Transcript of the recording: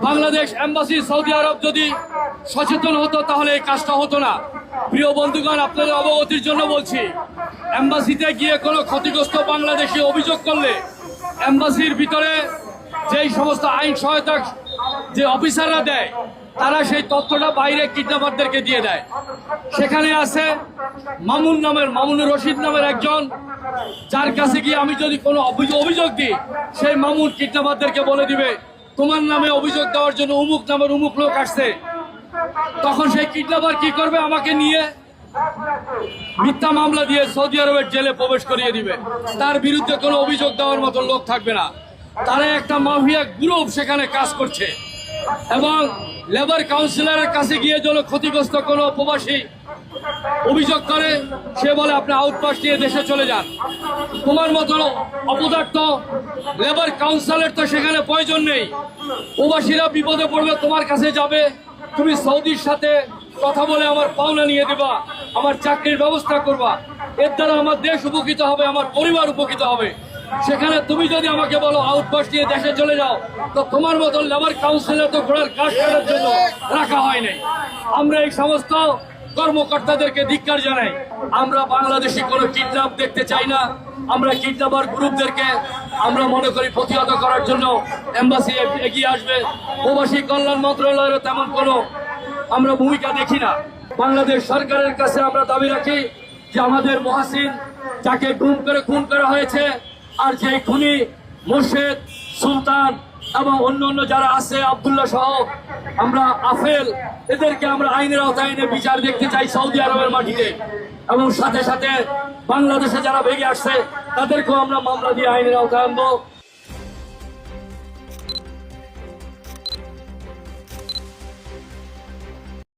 Bangladesh embassy Saudi আরব যদি সচেতন হতো তাহলে এই কাজটা হতো না। প্রিয় বন্ধুগণ, আপনাদের অবগতির জন্য বলছি, এম্বাসিতে গিয়ে কোনো ক্ষতিগ্রস্ত বাংলাদেশি অভিযোগ করলে এম্বাসির ভিতরে যেই সমস্ত আইন সহায়তা যে অফিসাররা দেয়, তারা সেই তথ্যটা বাইরে কিডন্যাপারদেরকে দিয়ে দেয়। সেখানে আছে মামুনুর রশিদ নামের একজন, যার কাছে গিয়ে আমি যদি কোনো অভিযোগ দিই, সেই মামুন কিডন্যাপারদেরকে বলে দিবে তোমার নামে অভিযোগ দেওয়ার জন্য অমুক নামের অমুক লোক আসছে। তখন সেই কিডন্যাপার কি করবে? আমাকে নিয়ে মিথ্যা মামলা দিয়ে সৌদি আরবের জেলে প্রবেশ করিয়ে দিবে। তার বিরুদ্ধে কোনো অভিযোগ দেওয়ার মতো লোক থাকবে না। তারা একটা মাফিয়া গ্রুপ সেখানে কাজ করছে। এবং লেবার কাউন্সিলরের কাছে গিয়ে যেন ক্ষতিগ্রস্ত কোনো প্রবাসী অভিযোগ করে, সে বলে আপনি আউটপাস নিয়ে দেশে চলে যান। তোমার মতো অপদার্থ লেবার কাউন্সিলর তো সেখানে প্রয়োজন নেই। প্রবাসীরা বিপদে পড়লে তোমার কাছে যাবে, তুমি সৌদির সাথে কথা বলে আমার পাওনা নিয়ে দেবা, আমার চাকরির ব্যবস্থা করবা। এর দ্বারা আমার দেশ উপকৃত হবে, আমার পরিবার উপকৃত হবে। সেখানে তুমি যদি আমাকে বলো আউটপাস নিয়ে দেশে চলে যাও, তো তোমার মতো লেবার কাউন্সিলর তো ঘোড়ার কাজ করার জন্য রাখা হয় নাই। আমরা এই সমস্ত কর্মকর্তাদেরকে ধিক্কার জানাই। আমরা বাংলাদেশি কোনো কিডন্যাপ দেখতে চাই না। আমরা কিডন্যাপার গ্রুপদেরকে আমরা মনে করি প্রতিহত করার জন্য এম্বাসি এগিয়ে আসবে। প্রবাসী কল্যাণ মন্ত্রণালয়েরও তেমন কোনো আমরা ভূমিকা দেখি না। বাংলাদেশ সরকারের কাছে আমরা দাবি রাখি যে আমাদের মহাসিন, যাকে গুম করে খুন করা হয়েছে, আর যে খুনি মোর্শেদ, সুলতান এবং অন্য যারা আছে, আব্দুল্লাহ সহ, আমরা আফেল, এদেরকে আমরা আইনের আওতায় এনে বিচার দেখতে চাই সৌদি আরবের মাটিতে। এবং সাথে সাথে বাংলাদেশে যারা ভেঙে আসছে তাদেরকেও আমরা মামলা দিয়ে আইনের আওতায় আনবো।